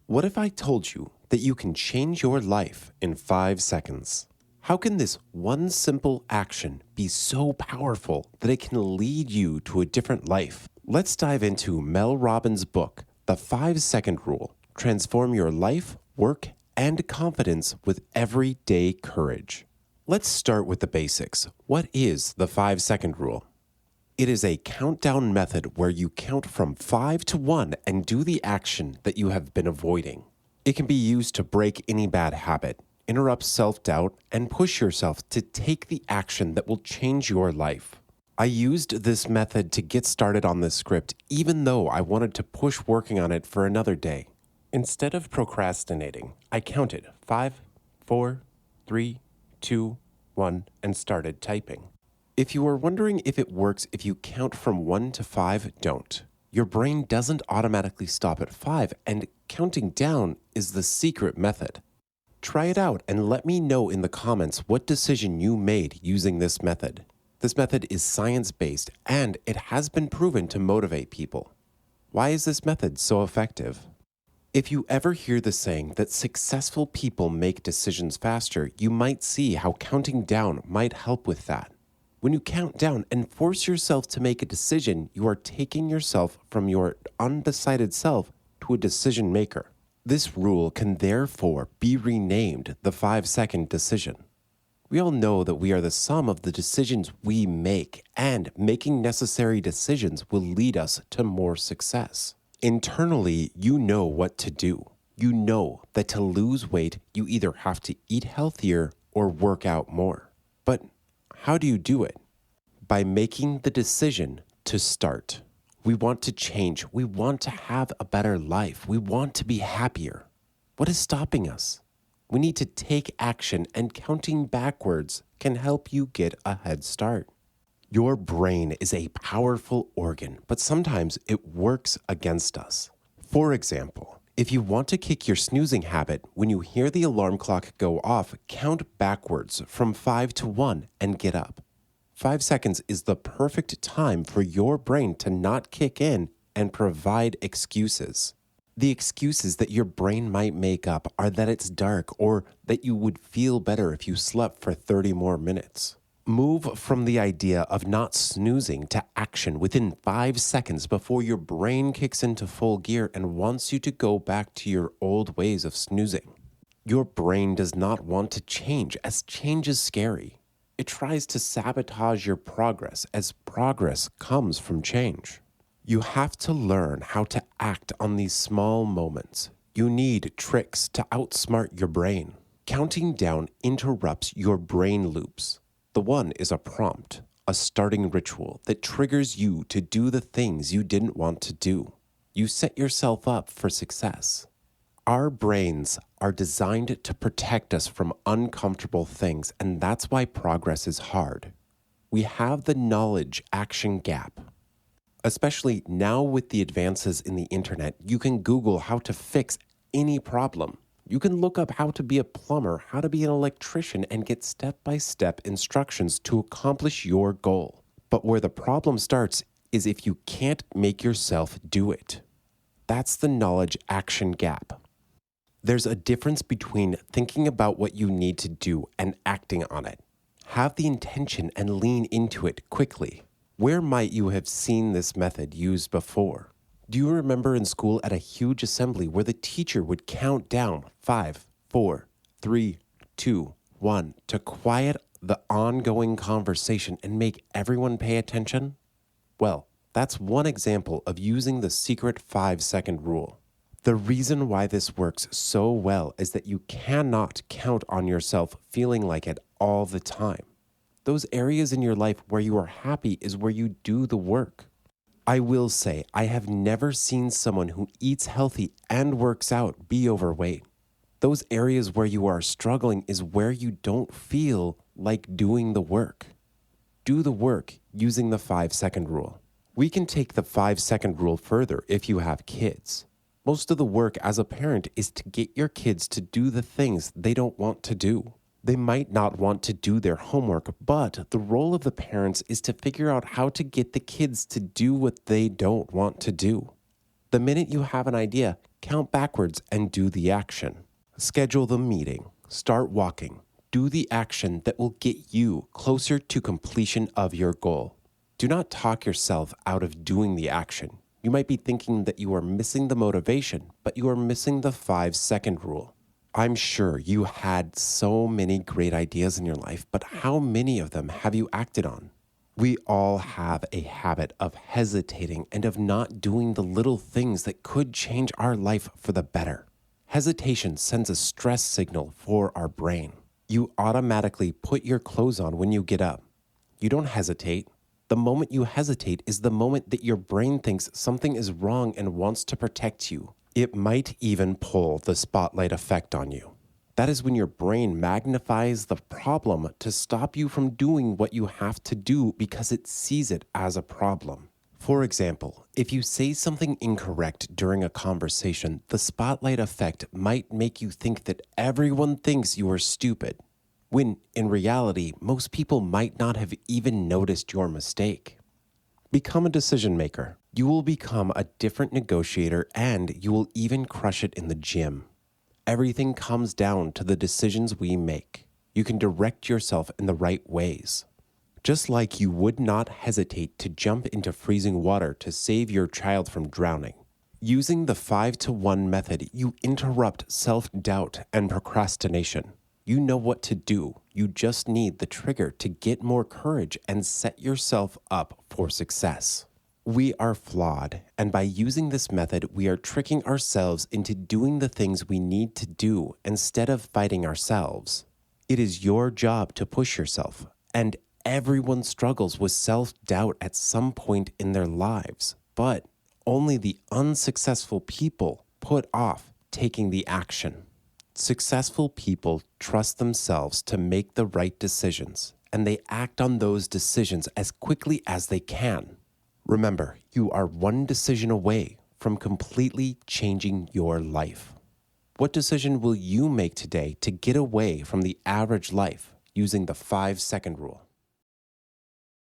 What if I told you that you can change your life in 5 seconds? How can this one simple action be so powerful that it can lead you to a different life? Let's dive into Mel Robbins' book, The 5-Second Rule. Transform your life, work, and confidence with everyday courage. Let's start with the basics. What is the 5-second rule? It is a countdown method where you count from 5 to 1 and do the action that you have been avoiding. It can be used to break any bad habit, interrupt self-doubt, and push yourself to take the action that will change your life. I used this method to get started on this script even though I wanted to push working on it for another day. Instead of procrastinating, I counted 5, 4, 3, 2, 1, and started typing. If you are wondering if it works if you count from 1 to 5, don't. Your brain doesn't automatically stop at 5, and counting down is the secret method. Try it out and let me know in the comments what decision you made using this method. This method is science-based, and it has been proven to motivate people. Why is this method so effective? If you ever hear the saying that successful people make decisions faster, you might see how counting down might help with that. When you count down and force yourself to make a decision, you are taking yourself from your undecided self to a decision maker. This rule can therefore be renamed the 5-second decision. We all know that we are the sum of the decisions we make, and making necessary decisions will lead us to more success. Internally, you know what to do. You know that to lose weight, you either have to eat healthier or work out more. But how do you do it? By making the decision to start. We want to change. We want to have a better life. We want to be happier. What is stopping us? We need to take action, and counting backwards can help you get a head start. Your brain is a powerful organ, but sometimes it works against us. For example, if you want to kick your snoozing habit, when you hear the alarm clock go off, count backwards from 5 to 1 and get up. 5 seconds is the perfect time for your brain to not kick in and provide excuses. The excuses that your brain might make up are that it's dark or that you would feel better if you slept for 30 more minutes. Move from the idea of not snoozing to action within 5 seconds before your brain kicks into full gear and wants you to go back to your old ways of snoozing. Your brain does not want to change, as change is scary. It tries to sabotage your progress, as progress comes from change. You have to learn how to act on these small moments. You need tricks to outsmart your brain. Counting down interrupts your brain loops. The one is a prompt, a starting ritual that triggers you to do the things you didn't want to do. You set yourself up for success. Our brains are designed to protect us from uncomfortable things, and that's why progress is hard. We have the knowledge-action gap. Especially now with the advances in the internet, you can Google how to fix any problem. You can look up how to be a plumber, how to be an electrician, and get step-by-step instructions to accomplish your goal. But where the problem starts is if you can't make yourself do it. That's the knowledge-action gap. There's a difference between thinking about what you need to do and acting on it. Have the intention and lean into it quickly. Where might you have seen this method used before? Do you remember in school at a huge assembly where the teacher would count down 5, 4, 3, 2, 1 to quiet the ongoing conversation and make everyone pay attention? Well, that's one example of using the secret 5-second rule. The reason why this works so well is that you cannot count on yourself feeling like it all the time. Those areas in your life where you are happy is where you do the work. I will say, I have never seen someone who eats healthy and works out be overweight. Those areas where you are struggling is where you don't feel like doing the work. Do the work using the 5-second rule. We can take the 5-second rule further if you have kids. Most of the work as a parent is to get your kids to do the things they don't want to do. They might not want to do their homework, but the role of the parents is to figure out how to get the kids to do what they don't want to do. The minute you have an idea, Count backwards and do the action. Schedule the meeting. Start walking. Do the action that will get you closer to completion of your goal. Do not talk yourself out of doing the action. You might be thinking that you are missing the motivation, but you are missing the 5-second rule. I'm sure you had so many great ideas in your life, but how many of them have you acted on? We all have a habit of hesitating and of not doing the little things that could change our life for the better. Hesitation sends a stress signal for our brain. You automatically put your clothes on when you get up. You don't hesitate. The moment you hesitate is the moment that your brain thinks something is wrong and wants to protect you. It might even pull the spotlight effect on you. That is when your brain magnifies the problem to stop you from doing what you have to do because it sees it as a problem. For example, if you say something incorrect during a conversation, the spotlight effect might make you think that everyone thinks you are stupid, when in reality, most people might not have even noticed your mistake. Become a decision maker. You will become a different negotiator and you will even crush it in the gym. Everything comes down to the decisions we make. You can direct yourself in the right ways. Just like you would not hesitate to jump into freezing water to save your child from drowning. Using the 5-to-1 method, you interrupt self-doubt and procrastination. You know what to do. You just need the trigger to get more courage and set yourself up for success. We are flawed, and by using this method, we are tricking ourselves into doing the things we need to do instead of fighting ourselves. It is your job to push yourself, and everyone struggles with self-doubt at some point in their lives, but only the unsuccessful people put off taking the action. Successful people trust themselves to make the right decisions, and they act on those decisions as quickly as they can. Remember, you are one decision away from completely changing your life. What decision will you make today to get away from the average life using the 5-second rule?